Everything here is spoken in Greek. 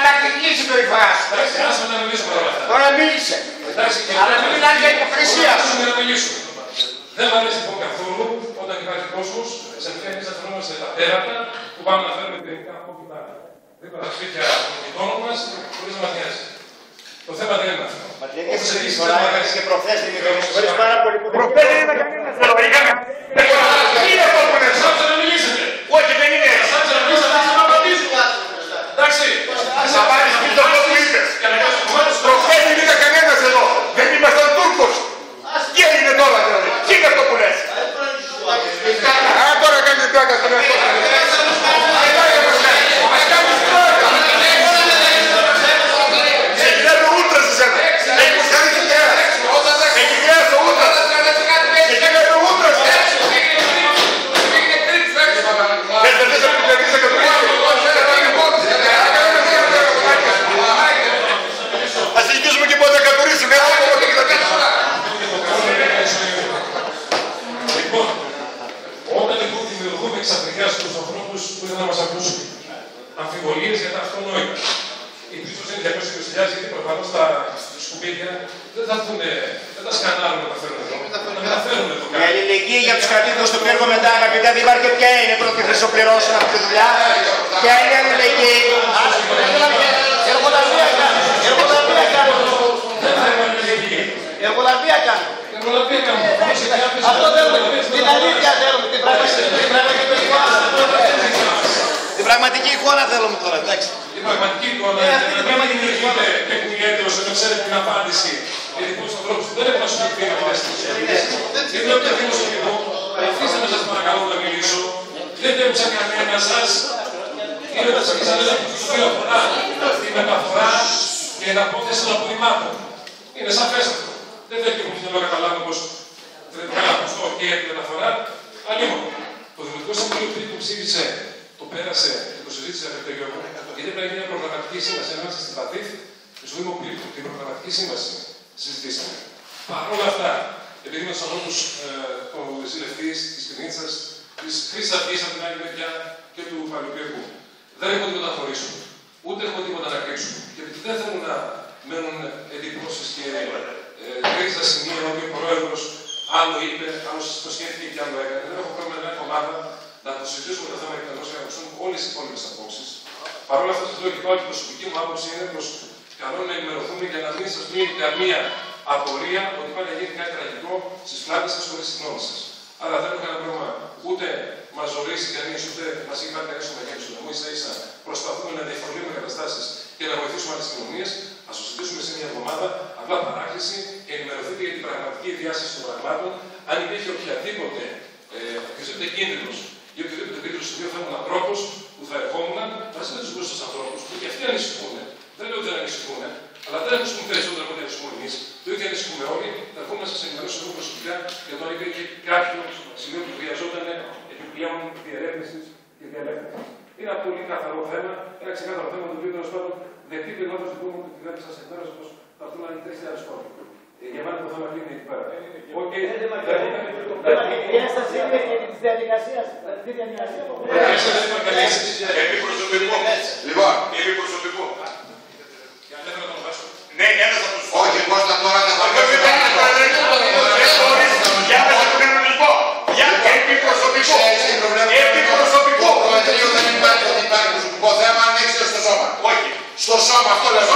να κλείσει το υφρά σου. Τώρα μίλησε. Αλλά μην μιλάνε για υποκρισία σου. Δεν μου αρέσει λοιπόν καθόλου όταν υπάρχει κόσμος σε εμείς να φαινόμαστε τα τέρατα που πάμε να φέρουμε τελικά από όπου υπάρχει. Δίπλα τα σπίτια των γειτόνων μας χωρίς να μας νοιάζει. Το θέμα δεν είναι αυτό. Όπως εσείς τώρα έκανες και προχθές την ειδονή. Πάρα πολύ που προχθές δεν ήταν κανένας. Τι είναι αυτό που είναι αυτό. Σάψε να μιλήσετε. Όχι δεν είναι. Σάψε να μιλήσετε να απαντήσουμε. Εντάξει. Θα πάρεις πίσω αυτό που είπες. Προχθές δεν ήταν κανένας εδώ. Δεν ήμασταν Τούρκος. Τι έγινε τώρα δηλαδή. Τι είναι αυτό που λες. Τώρα κάνεις πλάκα στον εαυτό σου. Σε κοιτάει το ούτρας εσένα. Έχεις κάνει την τέρα. Σε κοιτάει το ούτρας. Σε κοιτάει το ούτρας. Δεν θα δεις από την πλανήσα και το ας συνεχίσουμε και πότε κατουρίσουμε. Λοιπόν, όταν λοιπόν δημιουργούμε ξαφνικά στους ανθρώπους που ήθελαν να μας ακούσουν αμφιβολίες για τα αυτονόητα. Οι πίσω είναι 220.000 γιατί προφανώς τα σκουπίδια δεν θα έρθουν, δεν τα σκανάρουν να τα φέρουν εδώ. Να μεταφέρουν εδώ Η κάτι. αλληλεγγύη για τους κατοίκους του πύργου μετά, αγαπητά δήμαρχε, ποια είναι πρώτη χρυσοπληρώσουν αυτή τη δουλειά. Ποια είναι η αλληλεγγύη. Εργολαβία κάνω. Εργολαβία κάνω. Εργολαβία κάνω. Αυτό θέλουμε. Την αλήθεια θέλουμε. Την πραγματική εικόνα θέλουμε τώρα. Εντάξει. Η πραγματική εικόνα δεν δημιουργείται τεχνική έντρος όταν ξέρετε την απάντηση. Γιατί πολλούς ανθρώπους δεν έχουν ασχοληθεί με αυτές τις ερωτήσεις. Γιατί όταν δημοσιογραφώ, αφήστε με σας παρακαλώ να μιλήσω. Δεν τέμψα κανένα σας. Είναι ότι σας λέτε από τους δύο αφορά τη μεταφορά και την απόθεση των απορριμμάτων. Είναι σαφές αυτό. Δεν θέλει και να καταλάβω πως καλά αυτό και η μεταφορά. Αλλήμον. Το Δημοτικό Συμβούλιο που ψήφισε, το πέρασε και το συζήτησε με το Γιώργο, γιατί πρέπει να γίνει μια προγραμματική σύμβαση ανάμεσα στην ΠΑΤΗΦ και στο Δήμο Πύργου. Την προγραμματική σύμβαση συζητήσαμε. Παρ' όλα αυτά, επειδή είμαι στους ανθρώπους των Ζηλευτής, της Κρινίτσας, της Χρύσης Αυγής από την άλλη μεριά και του Παλαιοπύργου, δεν έχω τίποτα να χωρίσω. Ούτε έχω τίποτα να κρύψω. Και επειδή δεν θέλω να μένουν εντυπώσεις και κρίζα σημεία ότι ο πρόεδρος άλλο είπε, άλλο το σκέφτηκε και άλλο έκανε. Δεν έχω πρόβλημα με μια εβδομάδα να το συζητήσουμε το θέμα εκτελώς και να ακούσουν όλες οι υπόλοιπες απόψεις. Παρ' όλα αυτά, το λέω και πάλι, η προσωπική μου άποψη είναι πως καλό να ενημερωθούμε για να μην σας μείνει καμία απορία ότι πάει να γίνει κάτι τραγικό στις πλάτες σας χωρίς τη γνώμη σας. Άρα δεν έχω κανένα πρόβλημα. Ούτε μας ζωρίζει κανείς, ούτε μας έχει πάρει κανείς στο μεγέθυνο του νομού. Ίσα-ίσα προσπαθούμε να διευκολύνουμε καταστάσεις και να βοηθήσουμε άλλες κοινωνίες. Ας το συζητήσουμε σε μια εβδομάδα. Απλά παράκληση και ενημερωθείτε για την πραγματική διάσταση των πραγμάτων. Αν υπήρχε οποιοδήποτε κίνδυνος ή οποιοδήποτε κίνδυνο στο οποίο θα ήμουν ανθρώπους που θα ερχόμουν, να ζητήσετε τους γνωστούς ανθρώπους που και αυτοί ανησυχούν. Δεν λέω ότι δεν ανησυχούν, αλλά δεν ανησυχούν περισσότερο από ό,τι ανησυχούν εμείς. Το ίδιο ανησυχούμε όλοι. Θα έρχομαι να σας ενημερώσω εγώ προσωπικά για το αν υπήρχε κάποιο σημείο που χρειαζόταν επιπλέον διερεύνηση και διαλέκτηση. Είναι ένα πολύ καθαρό θέμα, ένα ξεκάθαρο θέμα το οποίο τέλος πάντων δεχτείτε εγώ το πούμε ότι δεν σας ενημέρωσε πως θα έρθουν να είναι 4.000 χρόνια. Για μένα το θέμα κλείνει εκεί πέρα. Η ένσταση είναι και τη διαδικασία. Λοιπόν, επί προσωπικού. Ναι, ένας από τους... Όχι, Κώστα, τώρα θα πω. Για να σας κανονισμό. Για επί προσωπικού. Επί προσωπικού. Το Προεδρείο δεν υπάρχει ότι υπάρχει προσωπικό θέμα, αν έχεις στο σώμα. Όχι. Στο σώμα αυτό λέω.